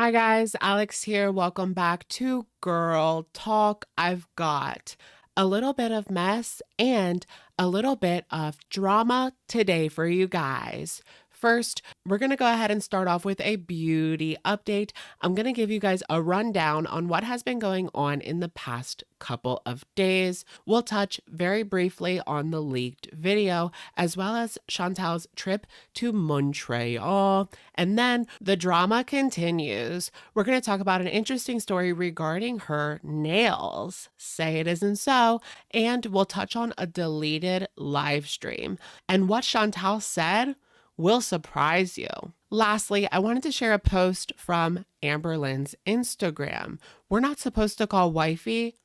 Hi guys, Alex here. Welcome back to Girl Talk. I've got a little bit of mess and a little bit of drama today for you guys. First, we're going to go ahead and start off with a beauty update. I'm going to give you guys a rundown on what has been going on in the past couple of days. We'll touch very briefly on the leaked video, as well as Chantal's trip to Montreal. And then the drama continues. We're going to talk about an interesting story regarding her nails. Say it isn't so. And we'll touch on a deleted live stream. And what Chantal said will surprise you. Lastly, I wanted to share a post from Amber Lynn's Instagram. We're not supposed to call wifey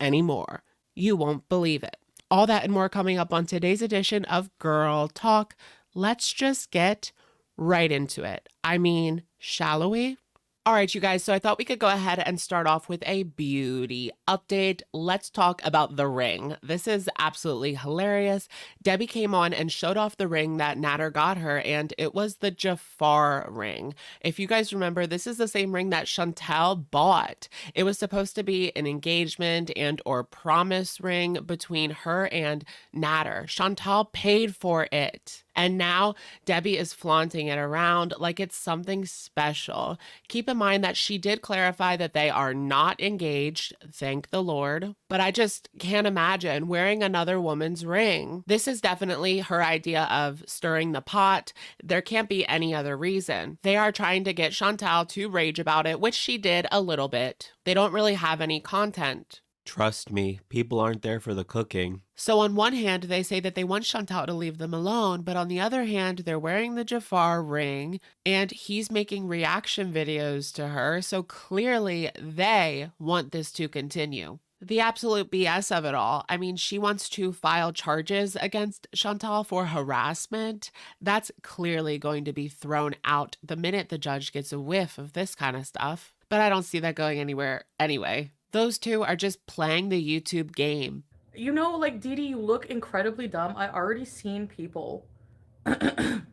anymore. You won't believe it. All that and more coming up on today's edition of Girl Talk. Let's just get right into it. I mean, shall we? All right, you guys, so I thought we could go ahead and start off with a beauty update. Let's talk about the ring. This is absolutely hilarious. Debbie came on and showed off the ring that Natter got her, and it was the Jafar ring. If you guys remember, this is the same ring that Chantal bought. It was supposed to be an engagement and or promise ring between her and Natter. Chantal paid for it. And now Debbie is flaunting it around like it's something special. Keep in mind that she did clarify that they are not engaged, thank the Lord. But I just can't imagine wearing another woman's ring. This is definitely her idea of stirring the pot. There can't be any other reason. They are trying to get Chantal to rage about it, which she did a little bit. They don't really have any content. Trust me, people aren't there for the cooking. So on one hand, they say that they want Chantal to leave them alone, but on the other hand, they're wearing the Jafar ring, and he's making reaction videos to her, so clearly they want this to continue. The absolute BS of it all. I mean, she wants to file charges against Chantal for harassment. That's clearly going to be thrown out the minute the judge gets a whiff of this kind of stuff. But I don't see that going anywhere anyway. Those two are just playing the YouTube game. You know, like, Dee Dee, you look incredibly dumb. I already seen people. I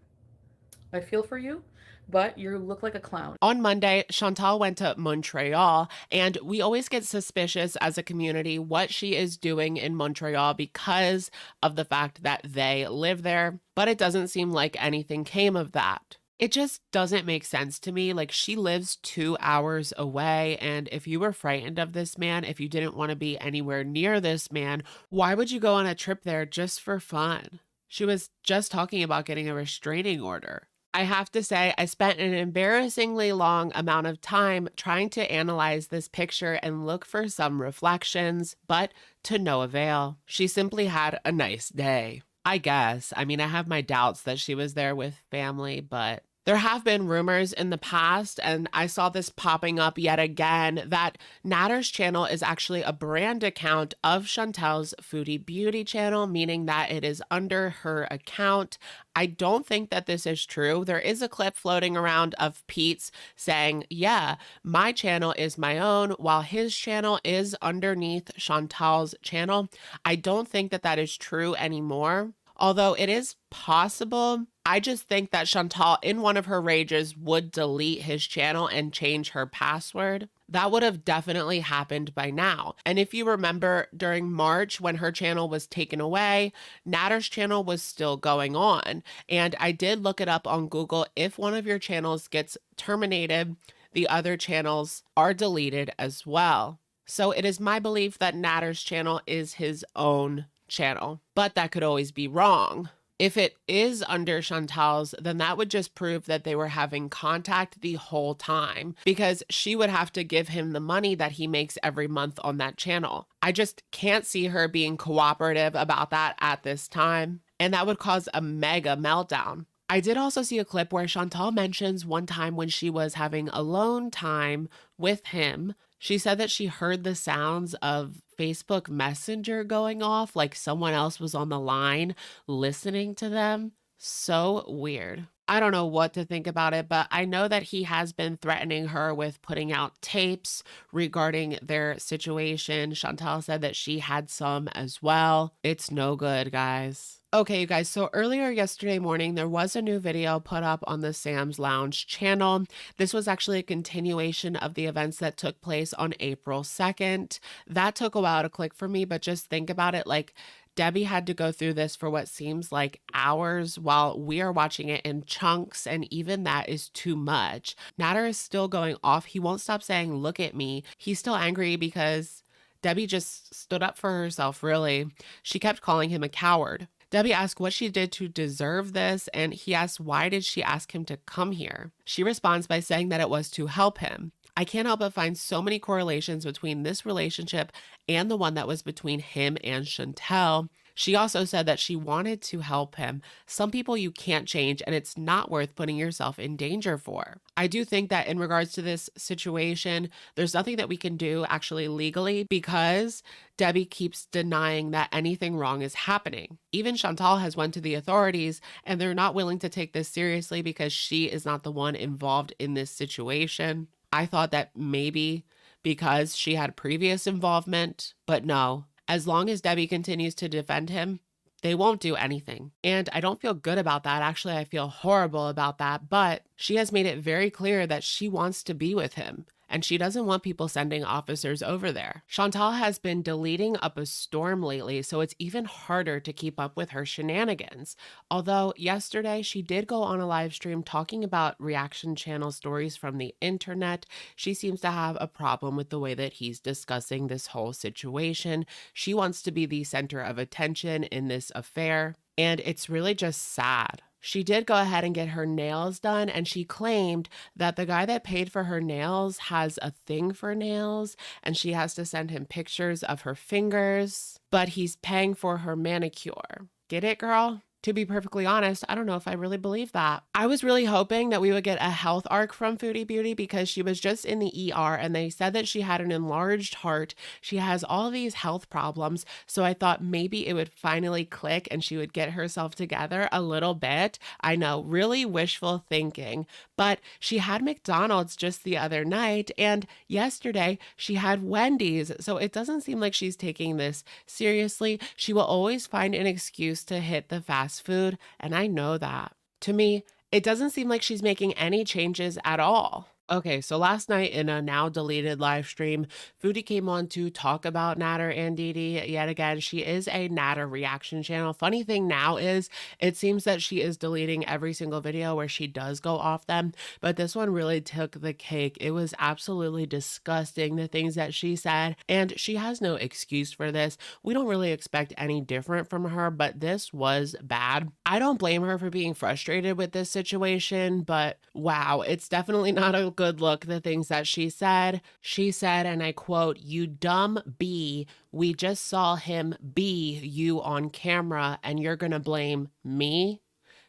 feel for you, but you look like a clown. On Monday, Chantal went to Montreal, and we always get suspicious as a community what she is doing in Montreal because of the fact that they live there, but it doesn't seem like anything came of that. It just doesn't make sense to me. Like, she lives 2 hours away, and if you were frightened of this man, if you didn't want to be anywhere near this man, why would you go on a trip there just for fun? She was just talking about getting a restraining order. I have to say, I spent an embarrassingly long amount of time trying to analyze this picture and look for some reflections, but to no avail. She simply had a nice day. I guess. I mean, I have my doubts that she was there with family, but there have been rumors in the past, and I saw this popping up yet again, that Natter's channel is actually a brand account of Chantal's FoodieBeauty channel, meaning that it is under her account. I don't think that this is true. There is a clip floating around of Pete's saying, yeah, my channel is my own, while his channel is underneath Chantal's channel. I don't think that that is true anymore. Although it is possible, I just think that Chantal, in one of her rages, would delete his channel and change her password. That would have definitely happened by now. And if you remember, during March, when her channel was taken away, Natter's channel was still going on. And I did look it up on Google. If one of your channels gets terminated, the other channels are deleted as well. So it is my belief that Natter's channel is his own channel, but that could always be wrong. If it is under Chantal's, then that would just prove that they were having contact the whole time, because she would have to give him the money that he makes every month on that channel. I just can't see her being cooperative about that at this time, and that would cause a mega meltdown. I did also see a clip where Chantal mentions one time when she was having alone time with him, she said that she heard the sounds of Facebook Messenger going off, like someone else was on the line listening to them. So weird. I don't know what to think about it, but I know that he has been threatening her with putting out tapes regarding their situation. Chantal said that she had some as well. It's no good, guys. Okay, you guys, so earlier yesterday morning, there was a new video put up on the Sam's Lounge channel. This was actually a continuation of the events that took place on April 2nd. That took a while to click for me, but just think about it, like, Debbie had to go through this for what seems like hours while we are watching it in chunks, and even that is too much. Natter is still going off. He won't stop saying, "Look at me." He's still angry because Debbie just stood up for herself, really. She kept calling him a coward. Debbie asked what she did to deserve this, and he asked why did she ask him to come here. She responds by saying that it was to help him. I can't help but find so many correlations between this relationship and the one that was between him and Chantel. She also said that she wanted to help him. Some people you can't change, and it's not worth putting yourself in danger for. I do think that in regards to this situation, there's nothing that we can do actually legally because Debbie keeps denying that anything wrong is happening. Even Chantal has went to the authorities, and they're not willing to take this seriously because she is not the one involved in this situation. I thought that maybe because she had previous involvement, but no. As long as Debbie continues to defend him, they won't do anything. And I don't feel good about that. Actually, I feel horrible about that. But she has made it very clear that she wants to be with him, and she doesn't want people sending officers over there. Chantal has been deleting up a storm lately, so it's even harder to keep up with her shenanigans. Although yesterday she did go on a live stream talking about reaction channel stories from the internet. She seems to have a problem with the way that he's discussing this whole situation. She wants to be the center of attention in this affair, and it's really just sad. She did go ahead and get her nails done, and she claimed that the guy that paid for her nails has a thing for nails, and she has to send him pictures of her fingers, but he's paying for her manicure. Get it, girl? To be perfectly honest, I don't know if I really believe that. I was really hoping that we would get a health arc from FoodieBeauty because she was just in the ER and they said that she had an enlarged heart. She has all these health problems. So I thought maybe it would finally click and she would get herself together a little bit. I know, really wishful thinking. But she had McDonald's just the other night, and yesterday she had Wendy's. So it doesn't seem like she's taking this seriously. She will always find an excuse to hit the fast food, and I know that. To me, it doesn't seem like she's making any changes at all. Okay, so last night in a now deleted live stream, Foodie came on to talk about Natter and Dee Dee yet again. She is a Natter reaction channel. Funny thing now is it seems that she is deleting every single video where she does go off them, but this one really took the cake. It was absolutely disgusting, the things that she said, and she has no excuse for this. We don't really expect any different from her, but this was bad. I don't blame her for being frustrated with this situation, but wow, it's definitely not a good look, the things that she said. She said, and I quote, "You dumb bee, we just saw him be you on camera and you're gonna blame me?"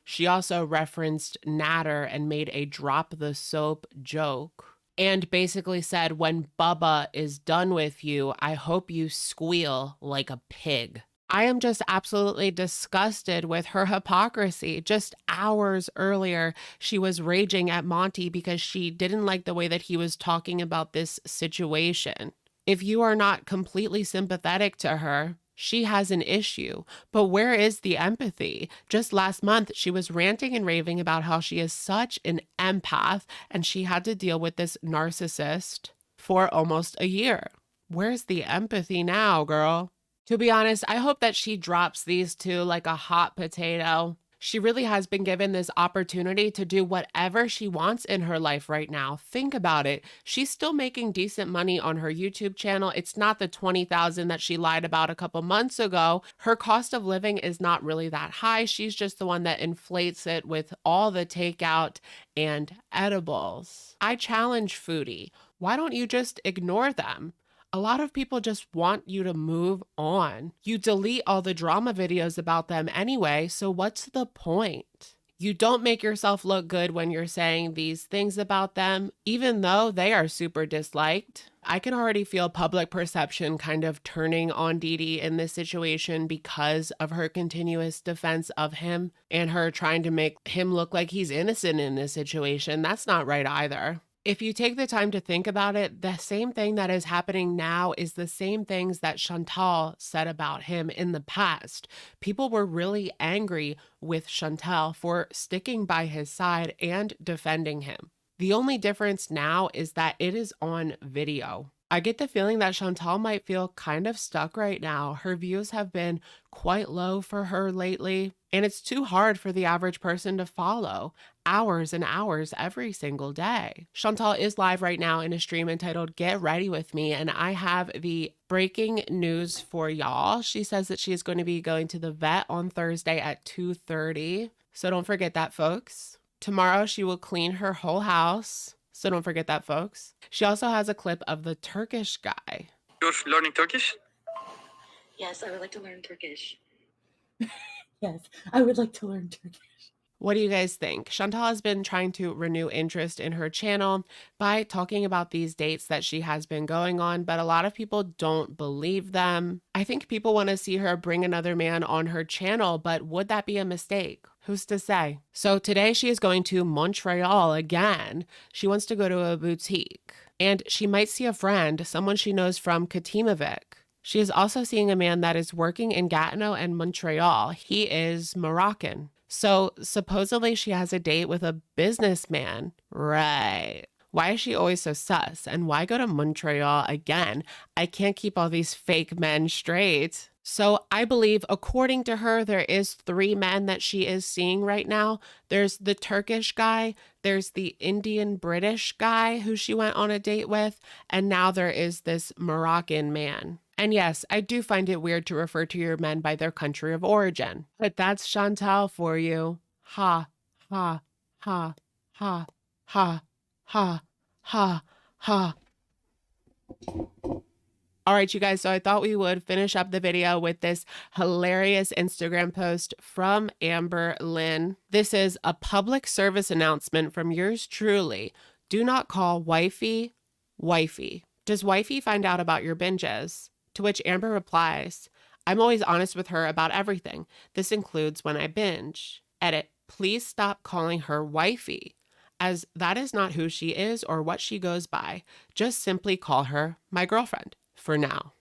She also referenced Natter and made a drop the soap joke and basically said, "When Bubba is done with you, I hope you squeal like a pig." I am just absolutely disgusted with her hypocrisy. Just hours earlier, she was raging at Monty because she didn't like the way that he was talking about this situation. If you are not completely sympathetic to her, she has an issue. But where is the empathy? Just last month, she was ranting and raving about how she is such an empath and she had to deal with this narcissist for almost a year. Where's the empathy now, girl? To be honest, I hope that she drops these two like a hot potato. She really has been given this opportunity to do whatever she wants in her life right now. Think about it. She's still making decent money on her YouTube channel. It's not the $20,000 that she lied about a couple months ago. Her cost of living is not really that high. She's just the one that inflates it with all the takeout and edibles. I challenge Foodie. Why don't you just ignore them? A lot of people just want you to move on. You delete all the drama videos about them anyway, so what's the point? You don't make yourself look good when you're saying these things about them, even though they are super disliked. I can already feel public perception kind of turning on Dee Dee in this situation because of her continuous defense of him and her trying to make him look like he's innocent in this situation. That's not right either. If you take the time to think about it, the same thing that is happening now is the same things that Chantal said about him in the past. People were really angry with Chantal for sticking by his side and defending him. The only difference now is that it is on video. I get the feeling that Chantal might feel kind of stuck right now. Her views have been quite low for her lately, and it's too hard for the average person to follow hours and hours every single day. Chantal is live right now in a stream entitled Get Ready With Me, and I have the breaking news for y'all. She says that she is going to be going to the vet on Thursday at 2:30. So don't forget that, folks. Tomorrow she will clean her whole house. So don't forget that, folks. She also has a clip of the Turkish guy. You're learning Turkish? Yes, I would like to learn Turkish. Yes, I would like to learn Turkish. What do you guys think? Chantal has been trying to renew interest in her channel by talking about these dates that she has been going on, but a lot of people don't believe them. I think people want to see her bring another man on her channel, but would that be a mistake? Who's to say? So today she is going to Montreal again. She wants to go to a boutique, and she might see a friend, someone she knows from Katimovic. She is also seeing a man that is working in Gatineau and Montreal. He is Moroccan. So supposedly she has a date with a businessman. Right. Why is she always so sus? And why go to Montreal again? I can't keep all these fake men straight. So I believe, according to her, there is 3 men that she is seeing right now. There's the Turkish guy, there's the Indian British guy who she went on a date with, and now there is this Moroccan man. And yes, I do find it weird to refer to your men by their country of origin. But that's Chantal for you. Ha, ha, ha, ha, ha, ha, ha, ha. All right, you guys, so I thought we would finish up the video with this hilarious Instagram post from Amber Lynn. This is a public service announcement from yours truly. Do not call wifey, wifey. Does wifey find out about your binges? To which Amber replies, I'm always honest with her about everything. This includes when I binge. Edit, please stop calling her wifey, as that is not who she is or what she goes by. Just simply call her my girlfriend for now.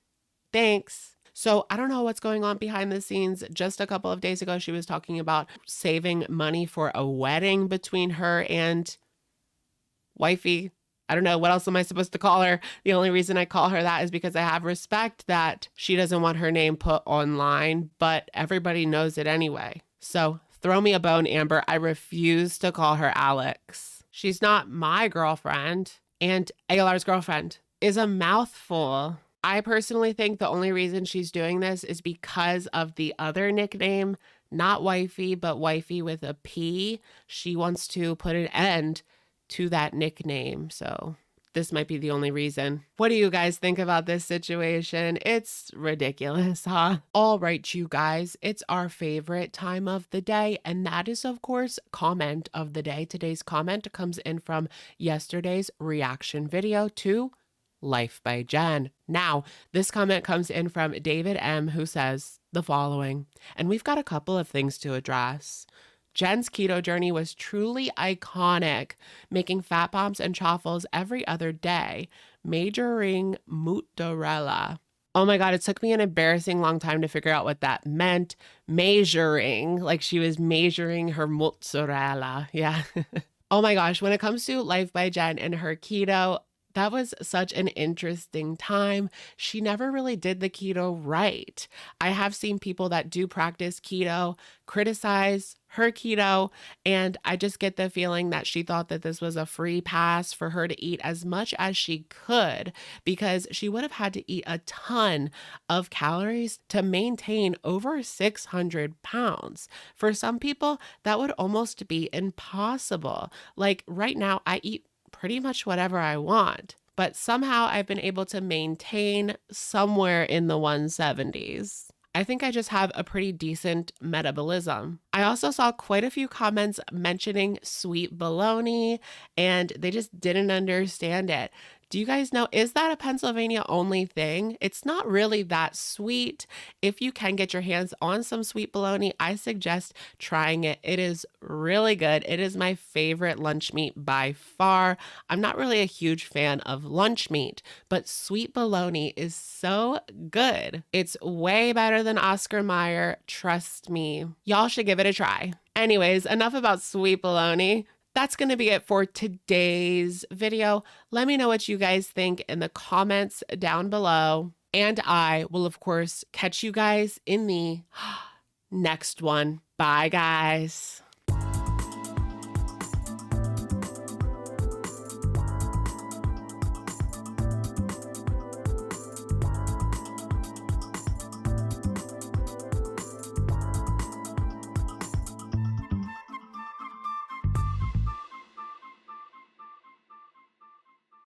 Thanks. So I don't know what's going on behind the scenes. Just a couple of days ago, she was talking about saving money for a wedding between her and wifey. I don't know. What else am I supposed to call her? The only reason I call her that is because I have respect that she doesn't want her name put online, but everybody knows it anyway. So throw me a bone, Amber. I refuse to call her Alex. She's not my girlfriend, and ALR's girlfriend is a mouthful. I personally think the only reason she's doing this is because of the other nickname, not wifey, but wifey with a P. She wants to put an end to that nickname. So this might be the only reason. What do you guys think about this situation? It's ridiculous, huh? All right, you guys, it's our favorite time of the day, and that is, of course, comment of the day. Today's comment comes in from yesterday's reaction video to Life by Jen. Now, this comment comes in from David M., who says the following, and we've got a couple of things to address. Jen's keto journey was truly iconic, making fat bombs and chaffles every other day, majoring mozzarella. Oh my God, it took me an embarrassing long time to figure out what that meant. Measuring, like she was measuring her mozzarella. Yeah. Oh my gosh, when it comes to Life by Jen and her keto, that was such an interesting time. She never really did the keto right. I have seen people that do practice keto criticize her keto, and I just get the feeling that she thought that this was a free pass for her to eat as much as she could, because she would have had to eat a ton of calories to maintain over 600 pounds. For some people, that would almost be impossible. Like right now, I eat pretty much whatever I want, but somehow I've been able to maintain somewhere in the 170s. I think I just have a pretty decent metabolism. I also saw quite a few comments mentioning sweet bologna, and they just didn't understand it. Do you guys know, is that a Pennsylvania only thing? It's not really that sweet. If you can get your hands on some sweet bologna, I suggest trying it. It is really good. It is my favorite lunch meat by far. I'm not really a huge fan of lunch meat, but sweet bologna is so good. It's way better than Oscar Mayer. Trust me. Y'all should give it a try. Anyways, enough about sweet bologna. That's going to be it for today's video. Let me know what you guys think in the comments down below. And I will, of course, catch you guys in the next one. Bye, guys.